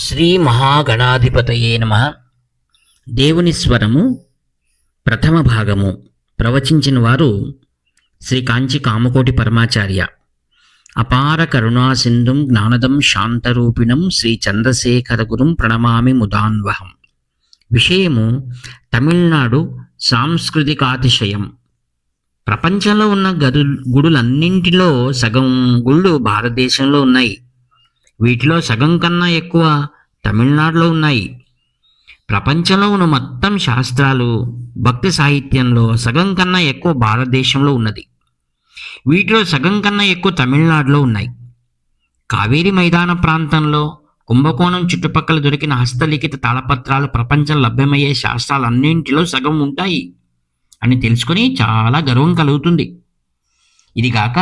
శ్రీ మహాగణాధిపతయే నమః. దేవుని స్వరము ప్రథమ భాగము ప్రవచించిన వారు శ్రీ కాంచి కామకోటి పరమాచార్య. అపార కరుణా సింధుం జ్ఞానదం శాంతరూపిణం శ్రీ చంద్రశేఖర గురుం ప్రణమామి ముదాన్వహం. విషయము తమిళనాడు సాంస్కృతికాతిశయం. ప్రపంచంలో ఉన్న గుడులన్నింటిలో సగం గుళ్ళు భారతదేశంలో ఉన్నాయి. వీటిలో సగం కన్నా ఎక్కువ తమిళనాడులో ఉన్నాయి. ప్రపంచంలో ఉన్న మొత్తం శాస్త్రాలు భక్తి సాహిత్యంలో సగం కన్నా ఎక్కువ భారతదేశంలో ఉన్నది. వీటిలో సగం కన్నా ఎక్కువ తమిళనాడులో ఉన్నాయి. కావేరీ మైదాన ప్రాంతంలో కుంభకోణం చుట్టుపక్కల దొరికిన హస్తలిఖిత తాళపత్రాలు ప్రపంచంలో లభ్యమయ్యే శాస్త్రాలన్నింటిలో సగం ఉంటాయి అని తెలుసుకొని చాలా గర్వం కలుగుతుంది. ఇదిగాక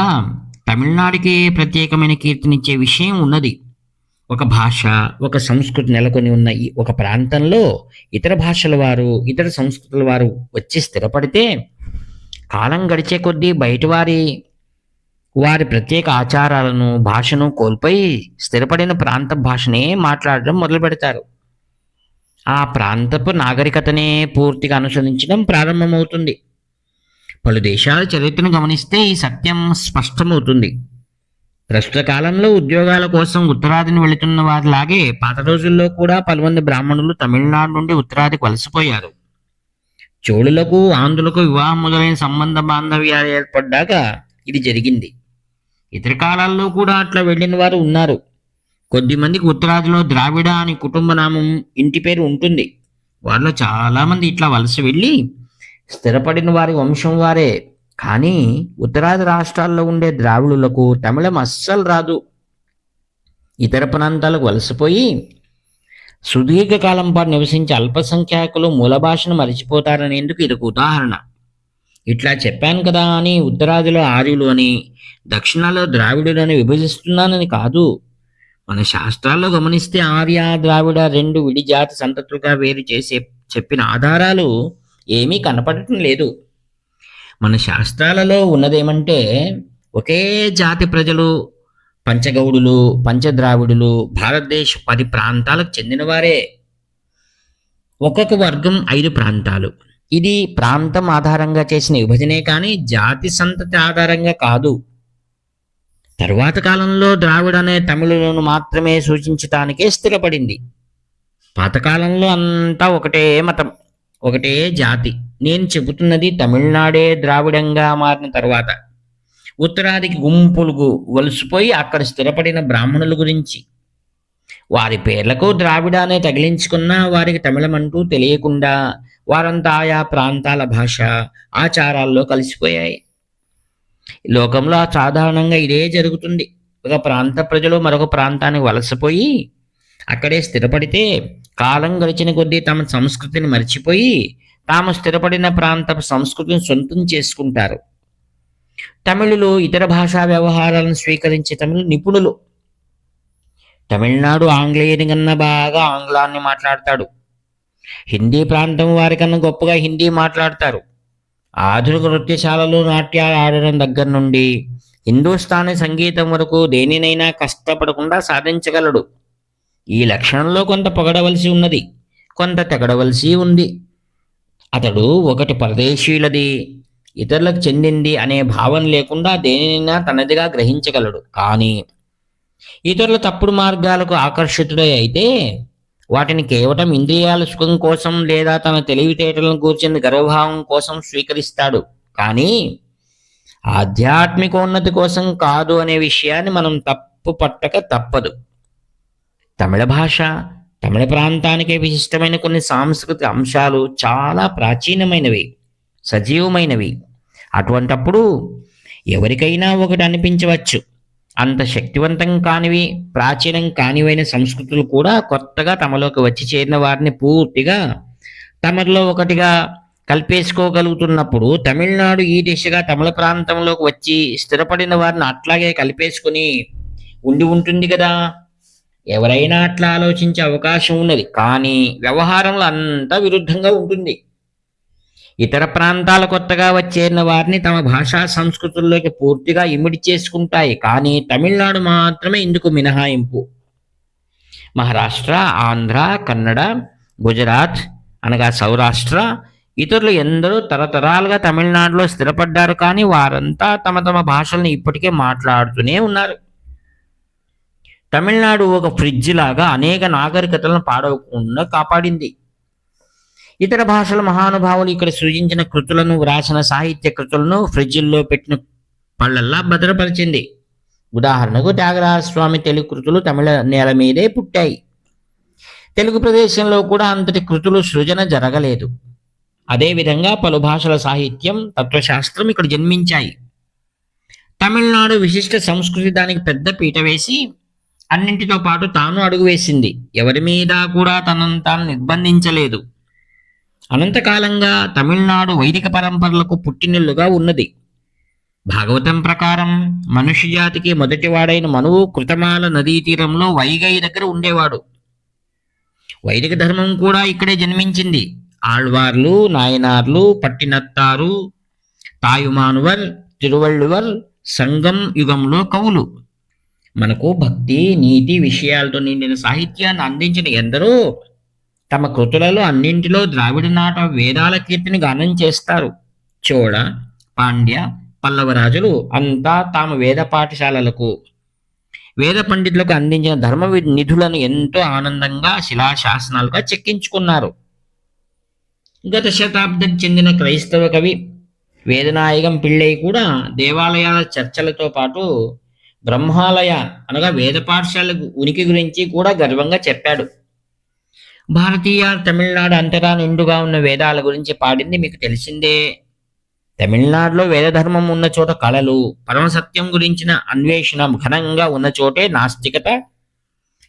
తమిళనాడుకి ప్రత్యేకమైన కీర్తినిచ్చే విషయం ఉన్నది. ఒక భాష, ఒక సంస్కృతి నెలకొని ఉన్న ఈ ఒక ప్రాంతంలో ఇతర భాషల వారు, ఇతర సంస్కృతుల వారు వచ్చి స్థిరపడితే కాలం గడిచే కొద్దీ బయట వారి ప్రత్యేక ఆచారాలను, భాషను కోల్పోయి స్థిరపడిన ప్రాంత భాషనే మాట్లాడడం మొదలు పెడతారు. ఆ ప్రాంతపు నాగరికతనే పూర్తిగా అనుసరించడం ప్రారంభమవుతుంది. పలు దేశాల చరిత్రను గమనిస్తే ఈ సత్యం స్పష్టమవుతుంది. ప్రస్తుత కాలంలో ఉద్యోగాల కోసం ఉత్తరాదిని వెళుతున్న వారిలాగే పాత రోజుల్లో కూడా పలుమంది బ్రాహ్మణులు తమిళనాడు నుండి ఉత్తరాదికి వలసపోయారు. చోళులకు, ఆంధ్రులకు వివాహం మొదలైన సంబంధ బాంధవ్యాలు ఏర్పడ్డాక ఇది జరిగింది. ఇతర కాలాల్లో కూడా అట్లా వెళ్ళిన వారు ఉన్నారు. కొద్దిమందికి ఉత్తరాదిలో ద్రావిడ అని కుటుంబ నామం, ఇంటి పేరు ఉంటుంది. వారిలో చాలామంది ఇట్లా వలస వెళ్ళి స్థిరపడిన వారి వంశం వారే. కానీ ఉత్తరాది రాష్ట్రాల్లో ఉండే ద్రావిడులకు తమిళం అస్సలు రాదు. ఇతర ప్రాంతాలకు వలసపోయి సుదీర్ఘకాలం పాటు నివసించే అల్పసంఖ్యాకులు మూల భాషను మరిచిపోతారనేందుకు ఇది ఒక ఉదాహరణ. ఇట్లా చెప్పాను కదా అని ఉత్తరాదిలో ఆర్యులు అని, దక్షిణాలో ద్రావిడులు అని విభజిస్తున్నానని కాదు. మన శాస్త్రాల్లో గమనిస్తే ఆర్య, ద్రావిడ రెండు విడి జాతి సంతతులుగా వేరు చేసే చెప్పిన ఆధారాలు ఏమీ కనపడటం లేదు. మన శాస్త్రాలలో ఉన్నదేమంటే ఒకే జాతి ప్రజలు, పంచగౌడులు, పంచద్రావిడులు భారతదేశ 10 ప్రాంతాలకు చెందినవారే. ఒక్కొక్క వర్గం 5 ప్రాంతాలు. ఇది ప్రాంతం ఆధారంగా చేసిన విభజనే కానీ జాతి సంతతి ఆధారంగా కాదు. తరువాత కాలంలో ద్రావిడ అనే తమిళులను మాత్రమే సూచించటానికే స్థిరపడింది. పాతకాలంలో అంతా ఒకటే మతం, ఒకటే జాతి. నేను చెబుతున్నది తమిళనాడే ద్రావిడంగా మారిన తర్వాత ఉత్తరాదికి గుంపులు వలసిపోయి అక్కడ స్థిరపడిన బ్రాహ్మణుల గురించి. వారి పేర్లకు ద్రావిడ అనే తగిలించుకున్న వారికి తమిళం అంటూ తెలియకుండా వారంతా ఆయా ప్రాంతాల భాష, ఆచారాల్లో కలిసిపోయాయి. లోకంలో సాధారణంగా ఇదే జరుగుతుంది. ఒక ప్రాంత ప్రజలు మరొక ప్రాంతానికి వలసపోయి అక్కడే స్థిరపడితే కాలం గడిచిన కొద్దీ తమ సంస్కృతిని మర్చిపోయి తాము స్థిరపడిన ప్రాంతపు సంస్కృతిని సొంతం చేసుకుంటారు. తమిళులు ఇతర భాషా వ్యవహారాలను స్వీకరించే తమిళ నిపుణులు. తమిళనాడు ఆంగ్లేయుని కన్నా బాగా ఆంగ్లాన్ని మాట్లాడతాడు. హిందీ ప్రాంతం వారికన్నా గొప్పగా హిందీ మాట్లాడతారు. ఆధునిక నృత్యశాలలో నాట్యాలు ఆడడం దగ్గర నుండి హిందుస్థానీ సంగీతం వరకు దేనినైనా కష్టపడకుండా సాధించగలడు. ఈ లక్షణంలో కొంత పొగడవలసి ఉన్నది, కొంత తెగడవలసి ఉంది. అతడు ఒకటి పరదేశీయులది, ఇతరులకు చెందింది అనే భావన లేకుండా దేనినైనా తనదిగా గ్రహించగలడు. కానీ ఇతరుల తప్పుడు మార్గాలకు ఆకర్షితుడై అయితే వాటిని కేవలం ఇంద్రియాల సుఖం కోసం లేదా తన తెలివితేటలను కూర్చిన గర్వభావం కోసం స్వీకరిస్తాడు. కానీ ఆధ్యాత్మికోన్నతి కోసం కాదు అనే విషయాన్ని మనం తప్పు పట్టక తప్పదు. తమిళ భాష, తమిళ ప్రాంతానికే విశిష్టమైన కొన్ని సాంస్కృతిక అంశాలు చాలా ప్రాచీనమైనవి, సజీవమైనవి. అటువంటప్పుడు ఎవరికైనా ఒకటి అనిపించవచ్చు. అంత శక్తివంతం కానివి, ప్రాచీనం కానివైన సంస్కృతులు కూడా కొత్తగా తమలోకి వచ్చి చేరిన వారిని పూర్తిగా తమలో ఒకటిగా కలిపేసుకోగలుగుతున్నప్పుడు తమిళనాడు ఈ దిశగా తమిళ ప్రాంతంలోకి వచ్చి స్థిరపడిన వారిని అట్లాగే కలిపేసుకుని ఉంటుంది కదా. ఎవరైనా అట్లా ఆలోచించే అవకాశం ఉన్నది. కానీ వ్యవహారంలో అంతా విరుద్ధంగా ఉంటుంది. ఇతర ప్రాంతాల కొత్తగా వచ్చేరిన వారిని తమ భాషా సంస్కృతుల్లోకి పూర్తిగా ఇమిడి చేసుకుంటాయి. కానీ తమిళనాడు మాత్రమే ఇందుకు మినహాయింపు. మహారాష్ట్ర, ఆంధ్ర, కన్నడ, గుజరాత్ అనగా సౌరాష్ట్ర, ఇతరులు ఎందరో తరతరాలుగా తమిళనాడులో స్థిరపడ్డారు. కానీ వారంతా తమ తమ భాషల్ని ఇప్పటికే మాట్లాడుతూనే ఉన్నారు. తమిళనాడు ఒక ఫ్రిడ్జ్ లాగా అనేక నాగరికతలను పాడవకుండా కాపాడింది. ఇతర భాషల మహానుభావులు ఇక్కడ సృజించిన కృతులను, వ్రాసిన సాహిత్య కృతులను ఫ్రిడ్జిల్లో పెట్టిన పళ్ళల్లా భద్రపరిచింది. ఉదాహరణకు త్యాగరాజస్వామి తెలుగు కృతులు తమిళ నేల మీదే పుట్టాయి. తెలుగు ప్రదేశంలో కూడా అంతటి కృతులు సృజన జరగలేదు. అదేవిధంగా పలు భాషల సాహిత్యం, తత్వశాస్త్రం ఇక్కడ జన్మించాయి. తమిళనాడు విశిష్ట సంస్కృతి దానికి పెద్ద పీట వేసి అన్నింటితో పాటు తాను అడుగు వేసింది. ఎవరి మీద కూడా తనను తాను నిర్బంధించలేదు. అనంతకాలంగా తమిళనాడు వైదిక పరంపరలకు పుట్టినిల్లుగా ఉన్నది. భాగవతం ప్రకారం మనుష్య జాతికి మొదటివాడైన మనువు కృతమాల నదీ తీరంలో వైగై దగ్గర ఉండేవాడు. వైదిక ధర్మం కూడా ఇక్కడే జన్మించింది. ఆళ్వార్లు, నాయనార్లు, పట్టినత్తారు, తాయుమానువర్, తిరువళ్ళువర్, సంగం యుగంలో కవులు మనకు భక్తి, నీతి విషయాలతో నిండిన సాహిత్యాన్ని అందించిన ఎందరో తమ కృతులలో అన్నింటిలో ద్రావిడ నాట వేదాల కీర్తిని గానం చేస్తారు. చోళ, పాండ్య, పల్లవ రాజులు అంతా తాము వేద పాఠశాలలకు, వేద పండితులకు అందించిన ధర్మ నిధులను ఎంతో ఆనందంగా శిలాశాసనాలుగా చెక్కించుకున్నారు. గత శతాబ్దం చెందిన క్రైస్తవ కవి వేదనాయకం పిళ్ళై కూడా దేవాలయాల చర్చలతో పాటు బ్రహ్మాలయ అనగా వేద పాఠశాల ఉనికి గురించి కూడా గర్వంగా చెప్పాడు. భారతీయ తమిళనాడు అంతటా నిండుగా ఉన్న వేదాల గురించి పాడింది మీకు తెలిసిందే. తమిళనాడులో వేదధర్మం ఉన్న చోట కళలు, పరమసత్యం గురించిన అన్వేషణ ఘనంగా ఉన్న చోటే నాస్తికత,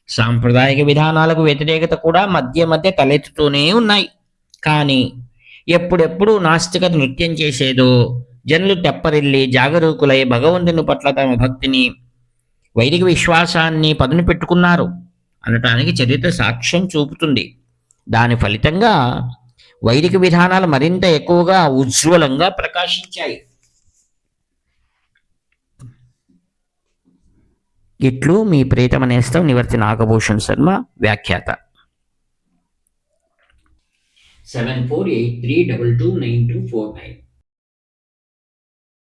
సాంప్రదాయిక విధానాలకు వ్యతిరేకత కూడా మధ్య మధ్య తలెత్తుతూనే ఉన్నాయి. కానీ ఎప్పుడెప్పుడు నాస్తికత నృత్యం చేసేదో, జనులు తెప్పరిల్లి జాగరూకులై భగవంతుని పట్ల తమ భక్తిని, వైదిక విశ్వాసాన్ని పదును పెట్టుకున్నారు అనటానికి చరిత్ర సాక్ష్యం చూపుతుంది. దాని ఫలితంగా వైదిక విధానాలు మరింత ఎక్కువగా ఉజ్వలంగా ప్రకాశించాయి. ఇట్లు మీ ప్రియతమ నేస్తం నివర్తి నాగభూషణ్ శర్మ, వ్యాఖ్యాత. 7483229249